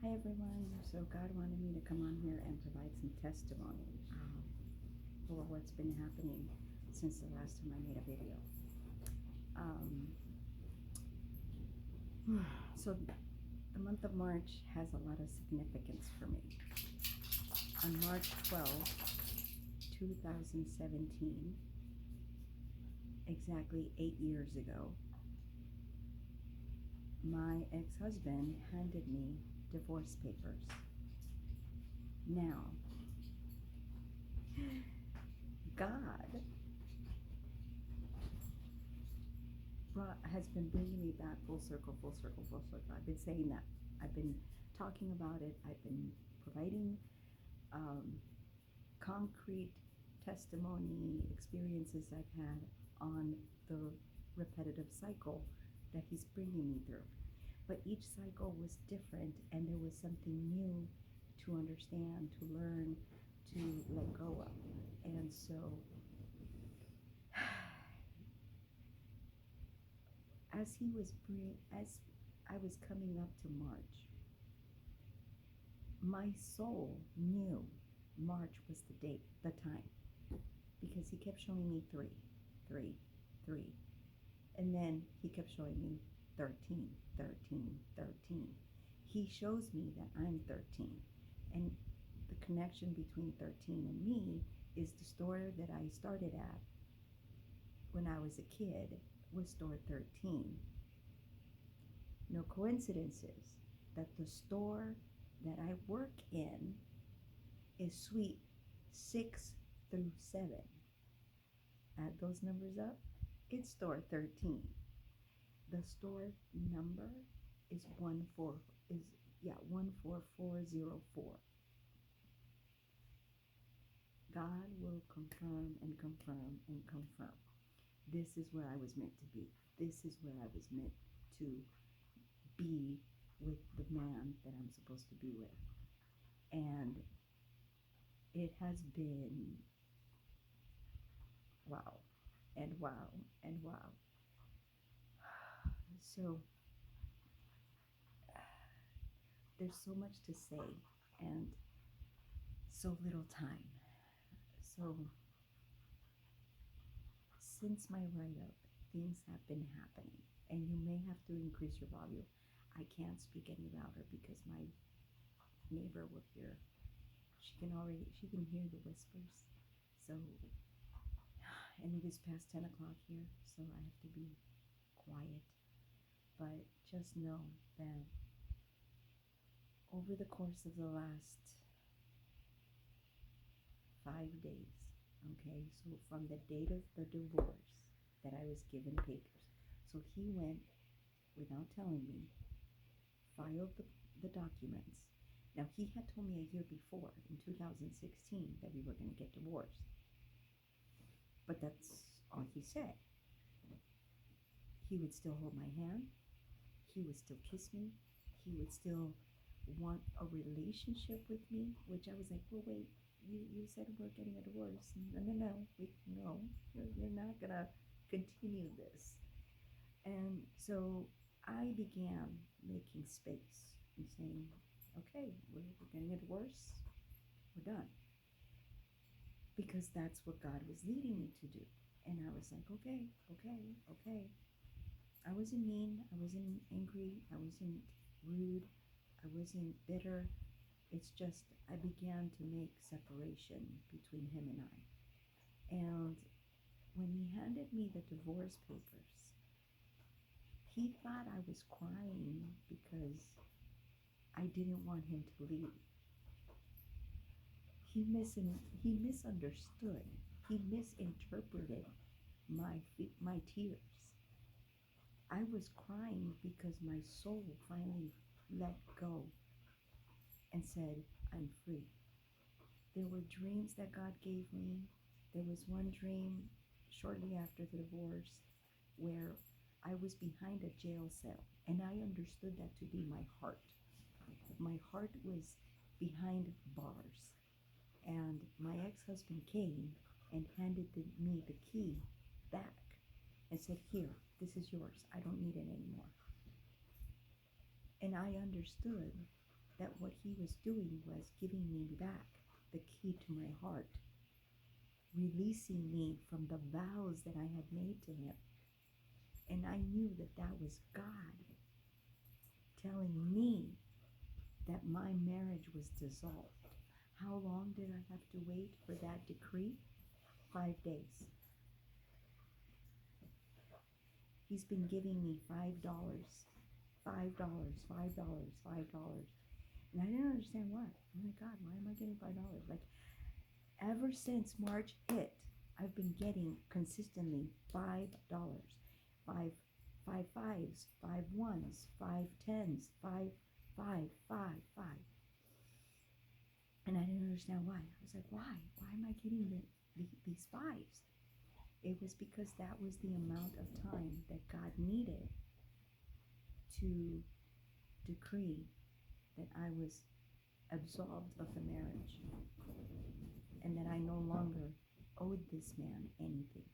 Hi everyone. So God wanted me to come on here and provide some testimony for what's been happening since the last time I made a video. So the month of March has a lot of significance for me. On March 12th, 2017, exactly 8 years ago, my ex-husband handed me divorce papers. Now, God has been bringing me back full circle, full circle, full circle. I've been saying that. I've been talking about it. I've been providing concrete testimony, experiences I've had on the repetitive cycle that he's bringing me through. But each cycle was different, and there was something new to understand, to learn, to let go of. And so as I was coming up to March, my soul knew March was the date, the time, because he kept showing me 3, 3, 3. And then he kept showing me 13, 13, 13. He shows me that I'm 13. And the connection between 13 and me is the store that I started at when I was a kid was store 13. No coincidences that the store that I work in is suite 6 through 7. Add those numbers up, it's store 13. The store number is 14404. God will confirm and confirm and confirm. This is where I was meant to be. This is where I was meant to be with the man that I'm supposed to be with. And it has been wow and wow and wow. So there's so much to say and so little time. So since my write-up, things have been happening, and you may have to increase your volume. I can't speak any louder because my neighbor will hear. She can hear the whispers. So, and it is past 10 o'clock here, so I have to be quiet. But just know that over the course of the last 5 days, okay, so from the date of the divorce that I was given papers, so he went without telling me, filed the documents. Now, he had told me a year before, in 2016, that we were going to get divorced. But that's all he said. He would still hold my hand. He would still kiss me. He would still want a relationship with me, which I was like, well, wait, you said we're getting a divorce. No, you're not going to continue this. And so I began making space and saying, okay, we're getting a divorce. We're done. Because that's what God was leading me to do. And I was like, okay. I wasn't mean. I wasn't angry. I wasn't rude. I wasn't bitter. It's just I began to make separation between him and I. And when he handed me the divorce papers, he thought I was crying because I didn't want him to leave. He misunderstood. He misinterpreted my tears. I was crying because my soul finally let go and said, I'm free. There were dreams that God gave me. There was one dream shortly after the divorce where I was behind a jail cell, and I understood that to be my heart. My heart was behind bars, and my ex-husband came and handed me the key back and said, here, this is yours. I don't need it anymore. And I understood that what he was doing was giving me back the key to my heart, releasing me from the vows that I had made to him. And I knew that that was God telling me that my marriage was dissolved. How long did I have to wait for that decree? 5 days. He's been giving me $5, $5, $5, $5. And I didn't understand why. Oh my God, why am I getting $5? Like, ever since March hit, I've been getting consistently $5. Five fives, 5 1s, 5 10s, 5. And I didn't understand why. I was like, why? Why am I getting these fives? It was because that was the amount of time that God needed to decree that I was absolved of the marriage and that I no longer owed this man anything.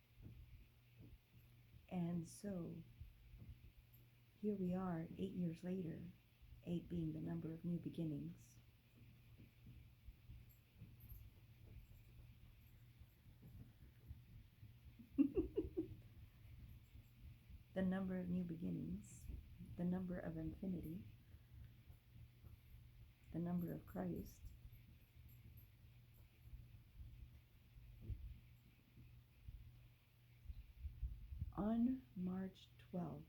And so here we are 8 years later, 8 being the number of new beginnings. The number of new beginnings, the number of infinity, the number of Christ. On March 12th,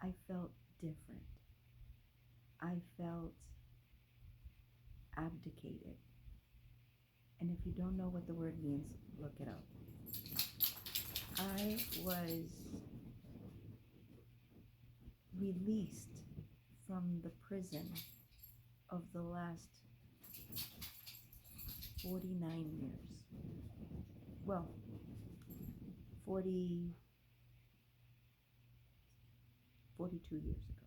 I felt different. I felt abdicated. And if you don't know what the word means, look it up. I was released from the prison of the last 49 years. Well, 42 years ago.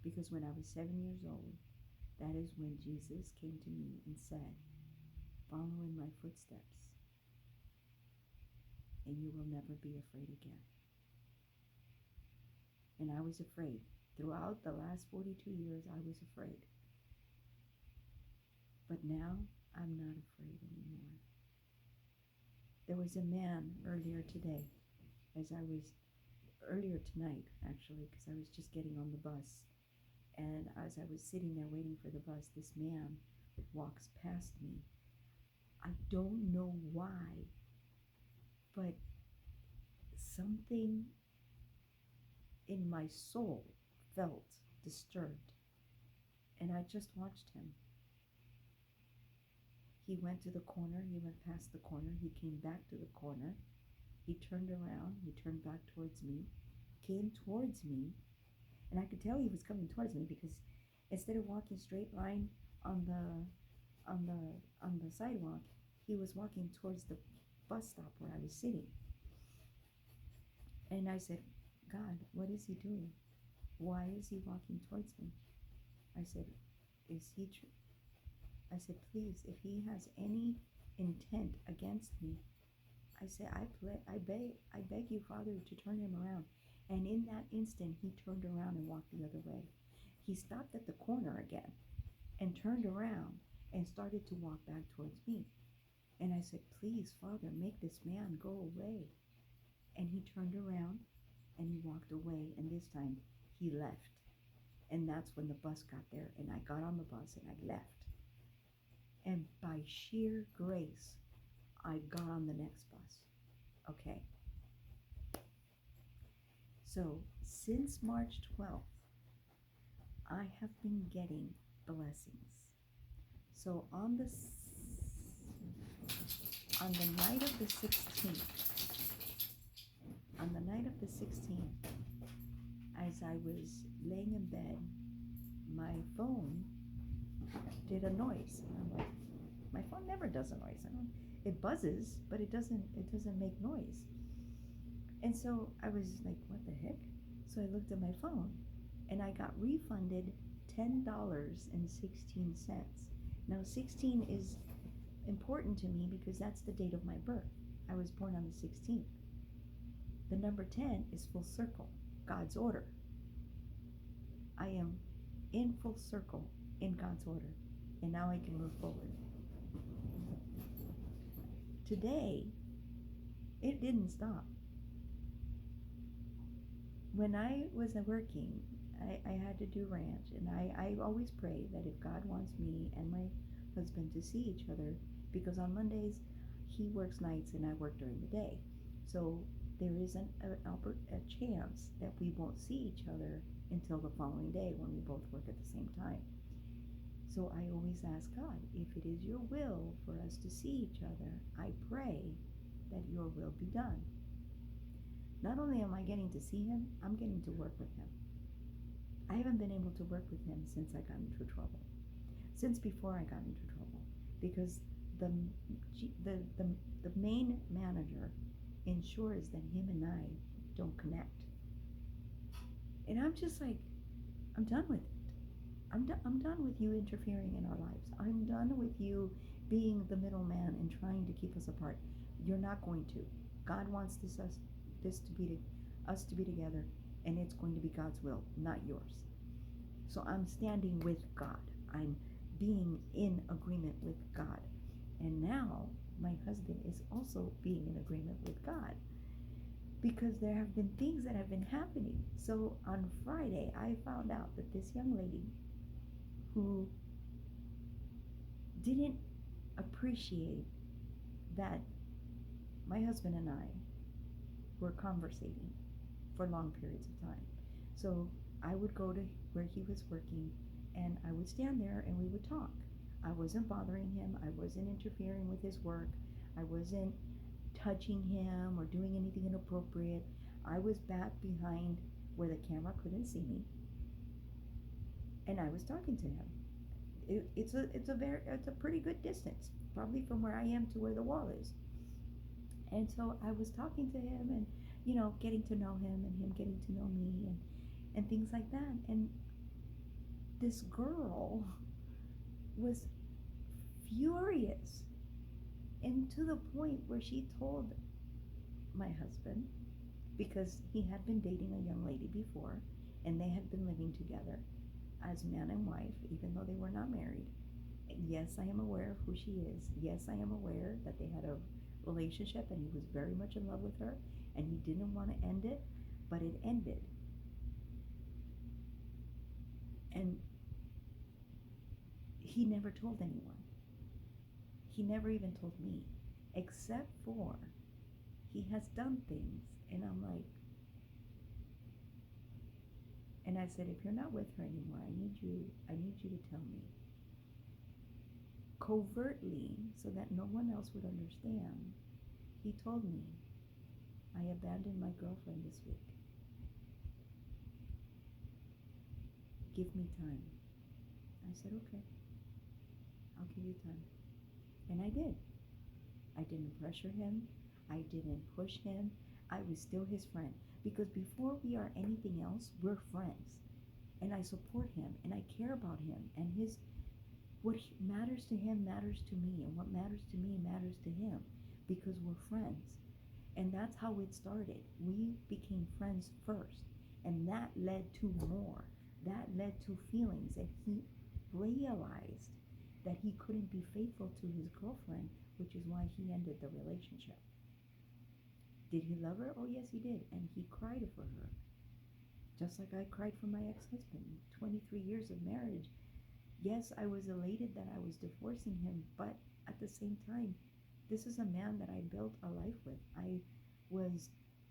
Because when I was 7 years old, that is when Jesus came to me and said, "Follow in my footsteps, and you will never be afraid again." And I was afraid. Throughout the last 42 years, I was afraid. But now, I'm not afraid anymore. There was a man earlier today, earlier tonight, actually, because I was just getting on the bus. And as I was sitting there waiting for the bus, this man walks past me. I don't know why, but something in my soul felt disturbed. And I just watched him. He went to the corner, he went past the corner, he came back to the corner, he turned around, he turned back towards me, came towards me, and I could tell he was coming towards me because instead of walking straight line on the sidewalk, he was walking towards the bus stop where I was sitting. And I said, "God, what is he doing? Why is he walking towards me?" I said, "Is he true?" I said, "Please, if he has any intent against me," I said, I beg you, Father, to turn him around." And in that instant, he turned around and walked the other way. He stopped at the corner again and turned around and started to walk back towards me. And I said, "Please, Father, make this man go away." And he turned around and he walked away. And this time he left. And that's when the bus got there. And I got on the bus and I left. And by sheer grace, I got on the next bus. Okay. So since March 12th, I have been getting blessings. So on the night of the 16th, as I was laying in bed, my phone did a noise. And I'm like, my phone never does a noise. It buzzes, but it doesn't make noise. And so I was like, what the heck? So I looked at my phone and I got refunded $10.16. Now 16 is important to me because that's the date of my birth. I was born on the 16th. The number 10 is full circle, God's order. I am in full circle in God's order. And now I can move forward. Today, it didn't stop. When I was working, I had to do ranch, and I always pray that if God wants me and my husband to see each other, because on Mondays he works nights and I work during the day, so there is a chance that we won't see each other until the following day when we both work at the same time. So I always ask God, if it is your will for us to see each other, I pray that your will be done. Not only am I getting to see him, I'm getting to work with him. I haven't been able to work with him since I got into trouble. Since before I got into trouble. Because the main manager ensures that him and I don't connect. And I'm just like, I'm done with it. I'm done with you interfering in our lives. I'm done with you being the middleman and trying to keep us apart. You're not going to. God wants us to be together, and it's going to be God's will, not yours. So I'm standing with God. I'm being in agreement with God. And now my husband is also being in agreement with God, because there have been things that have been happening. So on Friday, I found out that this young lady who didn't appreciate that my husband and I were conversating for long periods of time. So I would go to where he was working, and I would stand there and we would talk. I wasn't bothering him. I wasn't interfering with his work. I wasn't touching him or doing anything inappropriate. I was back behind where the camera couldn't see me, and I was talking to him. It's a pretty good distance, probably from where I am to where the wall is. And so I was talking to him, and getting to know him, and him getting to know me, and things like that. And this girl was furious, and to the point where she told my husband, because he had been dating a young lady before, and they had been living together as man and wife, even though they were not married. And yes, I am aware of who she is. Yes, I am aware that they had a relationship, and he was very much in love with her, and he didn't want to end it, but it ended. And he never told anyone. He never even told me, except for he has done things, and I'm like, and I said, if you're not with her anymore, I need you to tell me covertly, so that no one else would understand. He told me, I abandoned my girlfriend this week. Give me time. I said, okay, I'll give you time. And I did. I didn't pressure him. I didn't push him. I was still his friend. Because before we are anything else, we're friends. And I support him, and I care about him. And what matters to him matters to me. And what matters to me matters to him. Because we're friends. And that's how it started. We became friends first. And that led to more. That led to feelings that he realized that he couldn't be faithful to his girlfriend, which is why he ended the relationship. Did he love her? Oh, yes, he did. And he cried for her. Just like I cried for my ex-husband. 23 years of marriage. Yes, I was elated that I was divorcing him, but at the same time, this is a man that I built a life with. I was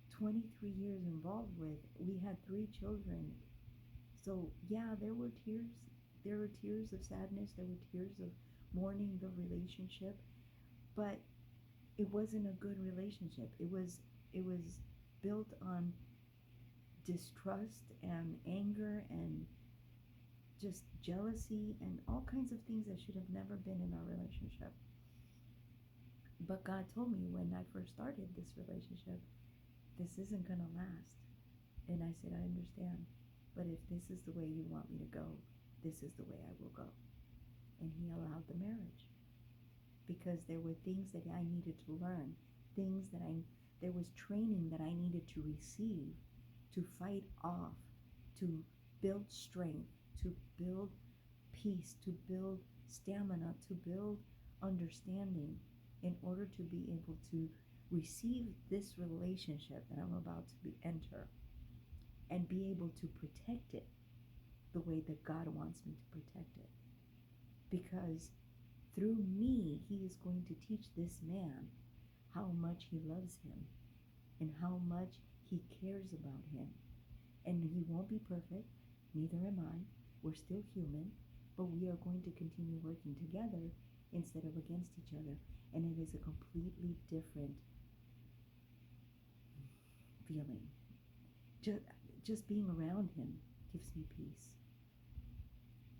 23 years involved with. We had 3 children. So, yeah, there were tears. There were tears of sadness. There were tears of mourning the relationship. But it wasn't a good relationship. It was built on distrust and anger and just jealousy and all kinds of things that should have never been in our relationship. But God told me when I first started this relationship, this isn't going to last. And I said, I understand. But if this is the way you want me to go, this is the way I will go. And he allowed the marriage. Because there were things that I needed to learn. There was training that I needed to receive, to fight off, to build strength, to build peace, to build stamina, to build understanding in order to be able to receive this relationship that I'm about to enter and be able to protect it the way that God wants me to protect it. Because through me, he is going to teach this man how much he loves him and how much he cares about him. And he won't be perfect, neither am I. We're still human, but we are going to continue working together instead of against each other. And it is a completely different feeling. Just being around him gives me peace.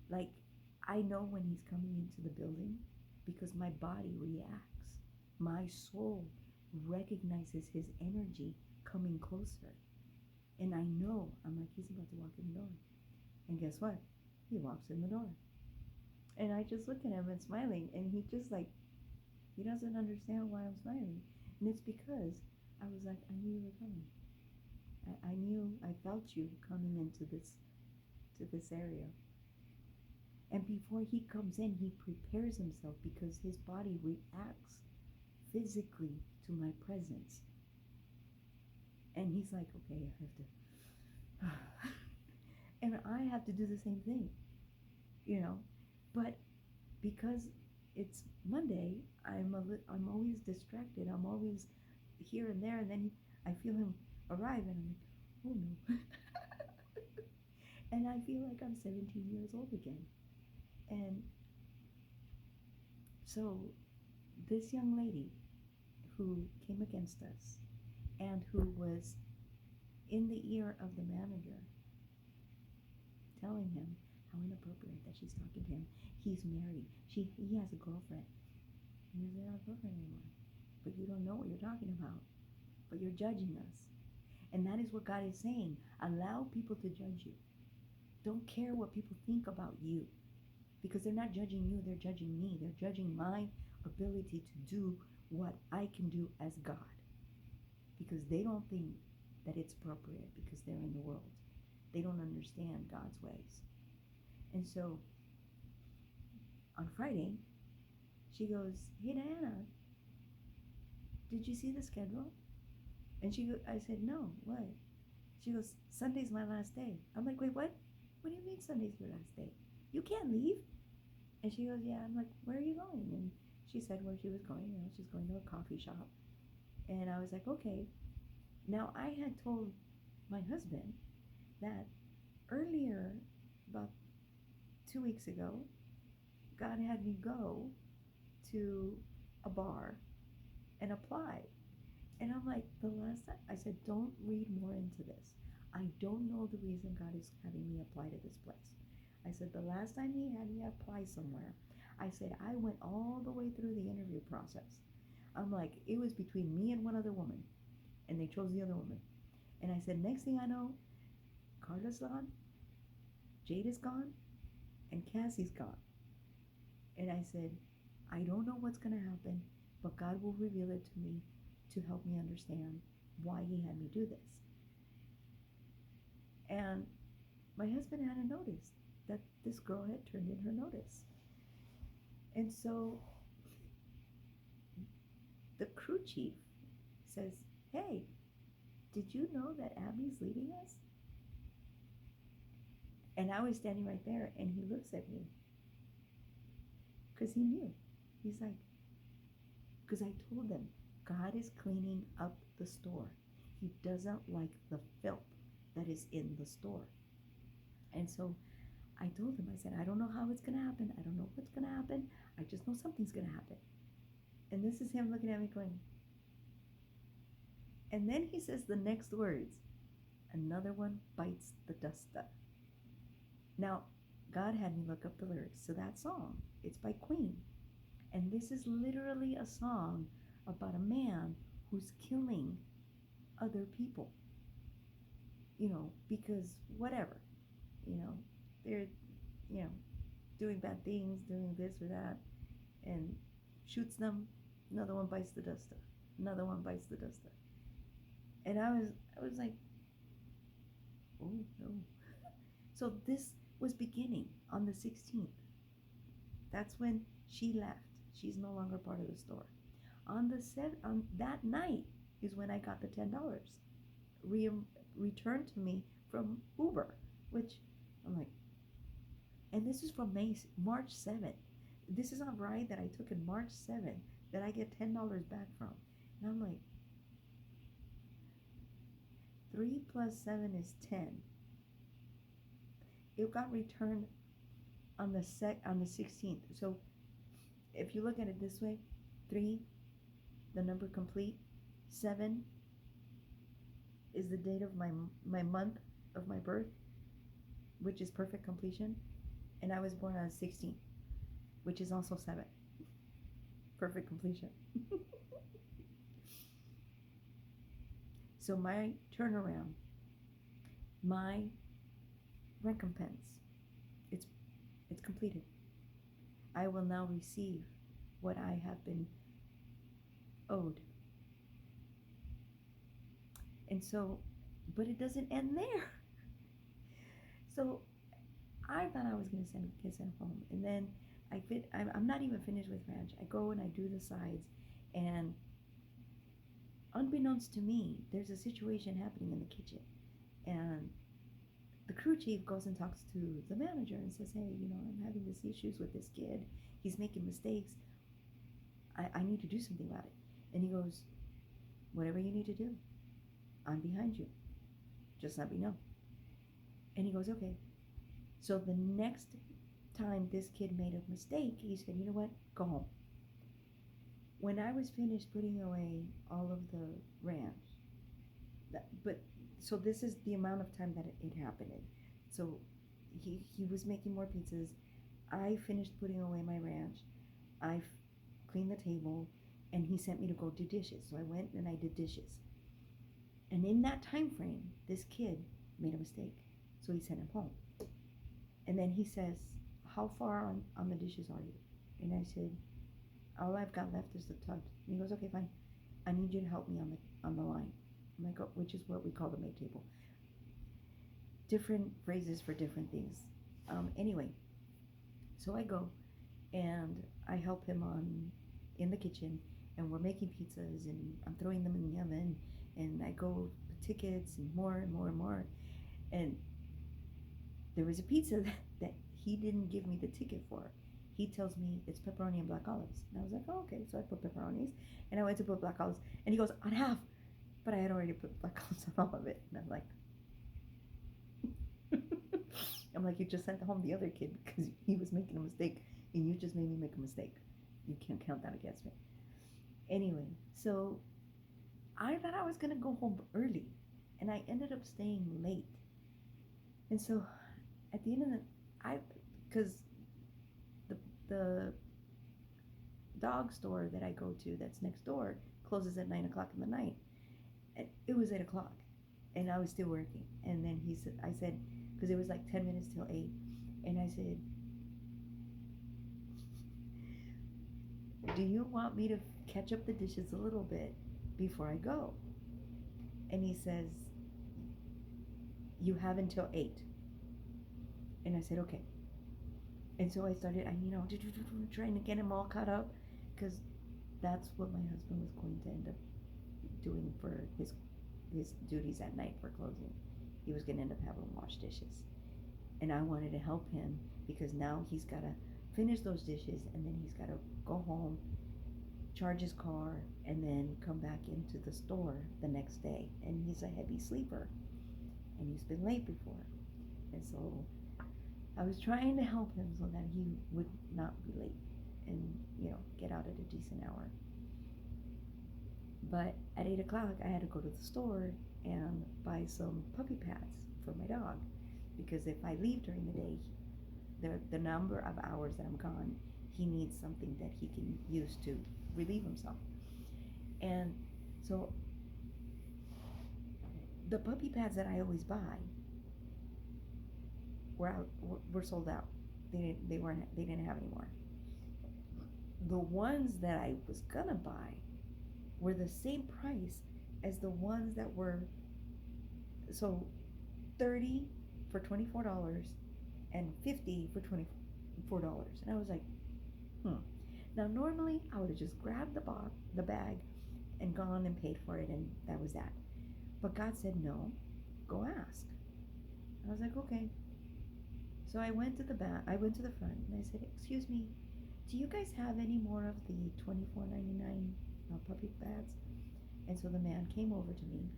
Like, I know when he's coming into the building because my body reacts. My soul recognizes his energy coming closer. And I know, I'm like, he's about to walk in the door. And guess what? He walks in the door. And I just look at him and smiling, and he just like, he doesn't understand why I'm smiling. And it's because I was like, I knew you were coming. I knew, I felt you coming into this area. And before he comes in, he prepares himself because his body reacts physically to my presence. And he's like, okay, I have to, and I have to do the same thing, you know. But because it's Monday, I'm always distracted. I'm always here and there, and then I feel him arrive, and I'm like, oh no. And I feel like I'm 17 years old again. And so this young lady who came against us and who was in the ear of the manager telling him how inappropriate that she's talking to him. He's married. He has a girlfriend. He doesn't have a girlfriend anymore. But you don't know what you're talking about. But you're judging us. And that is what God is saying. Allow people to judge you. Don't care what people think about you. Because they're not judging you, they're judging me. They're judging my ability to do what I can do as God. Because they don't think that it's appropriate because they're in the world. They don't understand God's ways. And so on Friday, she goes, hey Diana, did you see the schedule? And I said, no, what? She goes, Sunday's my last day. I'm like, wait, what? What do you mean Sunday's your last day? You can't leave. And she goes, yeah. I'm like, where are you going? And she said where she was going. You know, she's going to a coffee shop. And I was like, okay. Now, I had told my husband that earlier, about 2 weeks ago, God had me go to a bar and apply. And I'm like, the last time, I said, don't read more into this. I don't know the reason God is having me apply to this place. I said, the last time he had me apply somewhere, I said, I went all the way through the interview process. I'm like, it was between me and one other woman. And they chose the other woman. And I said, next thing I know, Carla's gone, Jade is gone, and Cassie's gone. And I said, I don't know what's going to happen, but God will reveal it to me to help me understand why he had me do this. And my husband hadn't noticed that this girl had turned in her notice. And so the crew chief says, hey, did you know that Abby's leaving us? And I was standing right there, and he looks at me because he knew. He's like, because I told them, God is cleaning up the store. He doesn't like the filth that is in the store. And so I told him, I said, I don't know how it's going to happen. I don't know what's going to happen. I just know something's going to happen. And this is him looking at me going, and then he says the next words, another one bites the dust up. Now, God had me look up the lyrics to that song. It's by Queen. And this is literally a song about a man who's killing other people. You know, because whatever, you know, they're, you know, doing bad things, doing this or that, and shoots them, another one bites the dust up, another one bites the dust up. And I was like, oh no. So this was beginning on the 16th. That's when she left. She's no longer part of the store. On that night is when I got the $10 re- returned to me from Uber, which I'm like, and this is from March 7th. This is a ride that I took in March 7th that I get $10 back from. And I'm like, 3 plus 7 is 10. It got returned on the 16th. So if you look at it this way, 3, the number complete, 7 is the date of my month of my birth, which is perfect completion, and I was born on the 16th, which is also 7. Perfect completion. So my turnaround, my recompense, it's completed. I will now receive what I have been owed. And so, but it doesn't end there. So I thought I was going to get sent home. And then I'm not even finished with ranch. I go and I do the sides, and unbeknownst to me, there's a situation happening in the kitchen. And the crew chief goes and talks to the manager and says, hey, I'm having these issues with this kid. He's making mistakes. I need to do something about it. And he goes, whatever you need to do, I'm behind you. Just let me know. And he goes, okay. So the next time this kid made a mistake, he said, you know what? Go home. When I was finished putting away all of the ranch, so this is the amount of time that it happened in. So he was making more pizzas. I finished putting away my ranch. I cleaned the table, and he sent me to go do dishes. So I went and I did dishes. And in that time frame, this kid made a mistake. So he sent him home. And then he says, how far on the dishes are you? And I said, all I've got left is the tubs. And he goes, okay, fine. I need you to help me on the line. I'm like, oh, which is what we call the make table. Different phrases for different things. Anyway, so I go and I help him in the kitchen, and we're making pizzas, and I'm throwing them in the oven, and I go tickets and more and more and more. And there was a pizza that he didn't give me the ticket for. He tells me it's pepperoni and black olives. And I was like, oh, okay. So I put pepperonis, and I went to put black olives, and he goes, on half. But I had already put black olives on all of it. And I'm like, you just sent home the other kid because he was making a mistake, and you just made me make a mistake. You can't count that against me. Anyway, so I thought I was going to go home early, and I ended up staying late. And so at the end of because the dog store that I go to that's next door closes at 9 o'clock in the night. And it was 8 o'clock, and I was still working. And then I said, because it was like 10 minutes till 8, and I said, do you want me to catch up the dishes a little bit before I go? And he says, you have until 8. And I said, okay. And so I started, trying to get him all caught up, because that's what my husband was going to end up doing for his duties at night for closing. He was going to end up having to wash dishes. And I wanted to help him, because now he's got to finish those dishes, and then he's got to go home, charge his car, and then come back into the store the next day. And he's a heavy sleeper, and he's been late before. And so I was trying to help him so that he would not be late and, get out at a decent hour. But at 8 o'clock, I had to go to the store and buy some puppy pads for my dog, because if I leave during the day, the number of hours that I'm gone, he needs something that he can use to relieve himself. And so the puppy pads that I always buy were sold out. They didn't have any more. The ones that I was gonna buy were the same price as the ones that were, so 30 for $24 and 50 for $24. And I was like, Now, normally I would have just grabbed the bag and gone and paid for it, and that was that. But God said, no, go ask. I was like, okay. So I went to the front, and I said, excuse me, do you guys have any more of the $24.99 puppy pads? And so the man came over to me,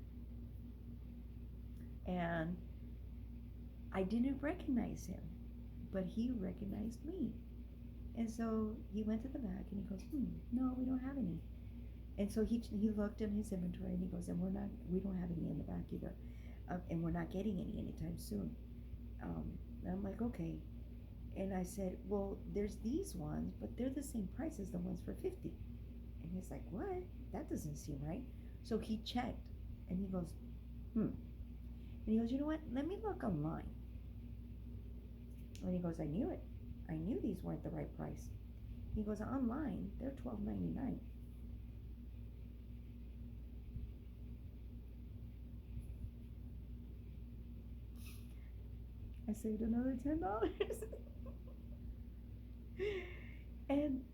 and I didn't recognize him, but he recognized me. And so he went to the back and he goes, no, we don't have any. And so he looked in his inventory and he goes, and we don't have any in the back either. And we're not getting any anytime soon. And I'm like, okay. And I said, well, there's these ones, but they're the same price as the ones for 50. And he's like, what? That doesn't seem right. So he checked and he goes, And he goes, you know what? Let me look online. And he goes, I knew it. I knew these weren't the right price. He goes, online, they're $12.99. I saved another $10. And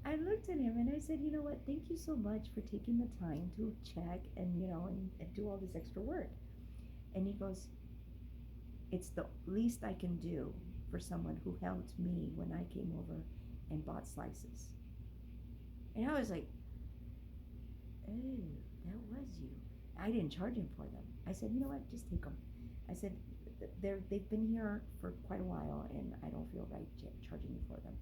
I looked at him and I said, you know what? Thank you so much for taking the time to check and, and do all this extra work. And he goes, it's the least I can do for someone who helped me when I came over and bought slices. And I was like, oh, that was you. I didn't charge him for them. I said, you know what? Just take them. I said, they've been here for quite a while, and I don't feel right charging you for them.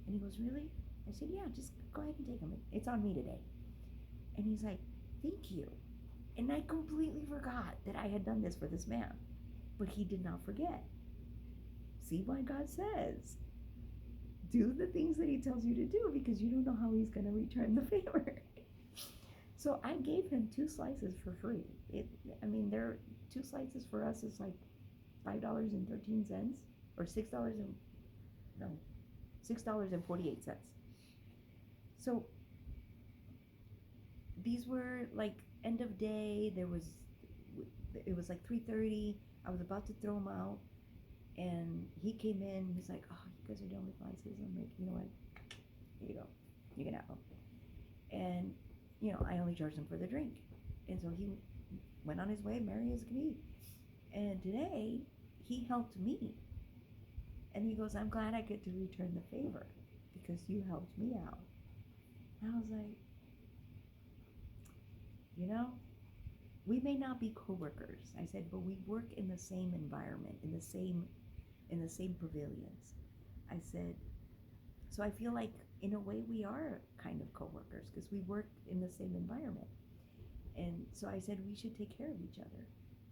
And he goes, really? I said, yeah, just go ahead and take them. It's on me today. And he's like, thank you. And I completely forgot that I had done this for this man. But he did not forget. See why God says, do the things that he tells you to do, because you don't know how he's going to return the favor. So I gave him 2 slices for free. They're 2 slices for us is like $5.13 or $6.48. So these were like end of day. It was like 3:30. I was about to throw them out, and he came in. He's like, "Oh, you guys are done with slices." I'm like, "You know what? Here you go. You can have them." And I only charged him for the drink, and so he went on his way, merry as can be. And today, he helped me, and he goes, "I'm glad I get to return the favor because you helped me out." And I was like, we may not be coworkers, I said, but we work in the same environment, in the same pavilions. I said, so I feel like in a way we are kind of coworkers because we work in the same environment. And so I said, we should take care of each other.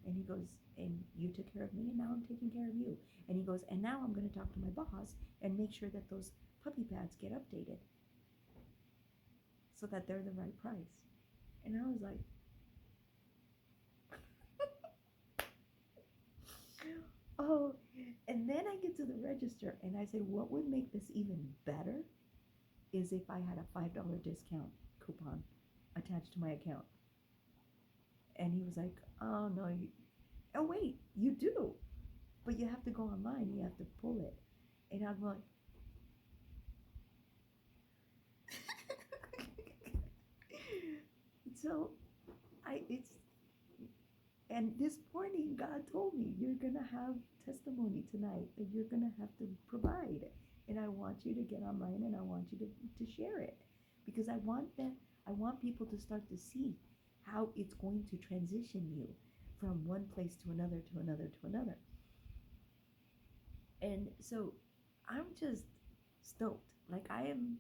And he goes, and you took care of me, and now I'm taking care of you. And he goes, and now I'm going to talk to my boss and make sure that those puppy pads get updated so that they're the right price. And I was like, oh, and then I get to the register and I said, what would make this even better is if I had a $5 discount coupon attached to my account. And he was like, oh, no, oh, wait, you do. But you have to go online. You have to pull it. And I'm like, so and this morning, God told me, you're going to have testimony tonight that you're going to have to provide. And I want you to get online and I want you to share it. Because I want people to start to see how it's going to transition you from one place to another, to another, to another. And so I'm just stoked. Like I am.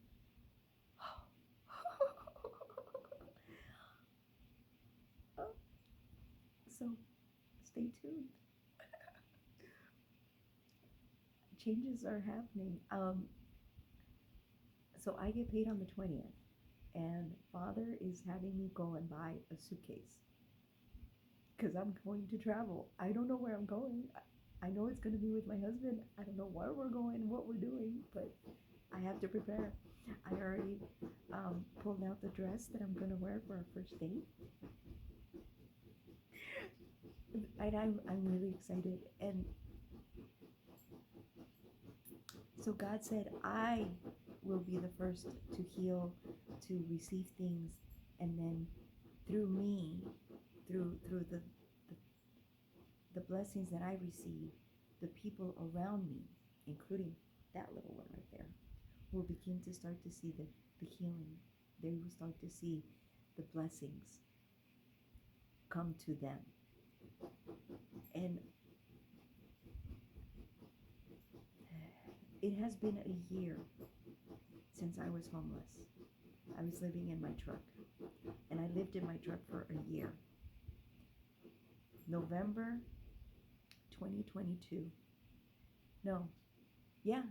So stay tuned. Changes are happening. So I get paid on the 20th, and Father is having me go and buy a suitcase because I'm going to travel. I don't know where I'm going. I know it's going to be with my husband. I don't know where we're going, what we're doing, but I have to prepare. I already pulled out the dress that I'm going to wear for our first date. And I'm really excited. And So God said, I will be the first to heal, to receive things, and then through me, through the blessings that I receive, the people around me, including that little one right there, will begin to start to see the healing. They will start to see the blessings come to them. And it has been a year since I was homeless. I was living in my truck, and I lived in my truck for a year. November 2022. No, yeah,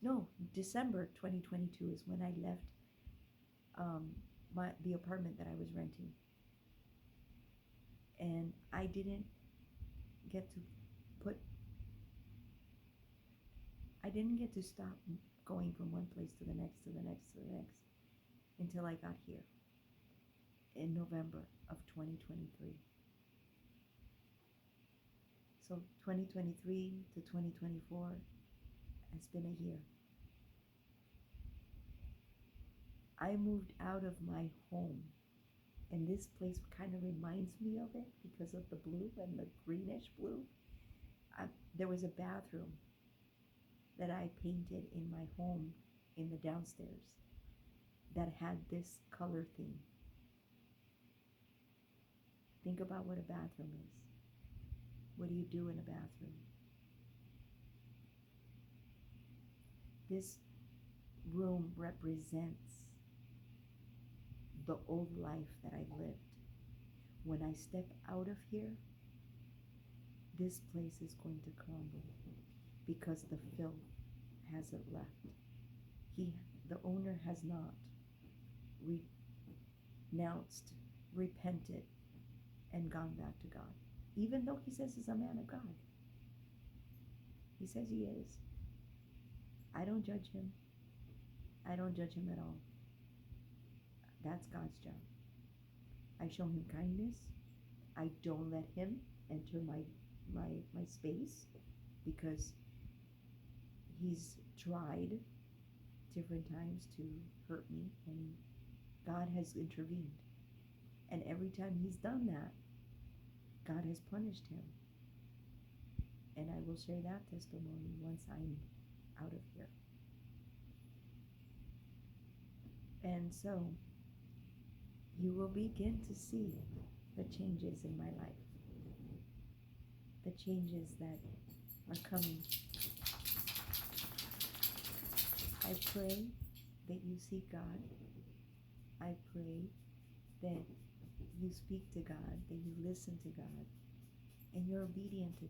no, December 2022 is when I left the apartment that I was renting. And I didn't get to stop going from one place to the next, to the next, to the next, until I got here in November of 2023. So 2023 to 2024 has been a year. I moved out of my home, and this place kind of reminds me of it because of the blue and the greenish blue. There was a bathroom that I painted in my home in the downstairs that had this color theme. Think about what a bathroom is. What do you do in a bathroom? This room represents the old life that I lived. When I step out of here, this place is going to crumble because the filth hasn't left. The owner has not renounced, repented, and gone back to God. Even though he says he's a man of God. He says he is. I don't judge him. I don't judge him at all. That's God's job. I show him kindness. I don't let him enter my space because he's tried different times to hurt me, and God has intervened. And every time he's done that, God has punished him. And I will share that testimony once I'm out of here. And so you will begin to see the changes in my life, the changes that are coming. I pray that you seek God. I pray that you speak to God, that you listen to God, and you're obedient to God.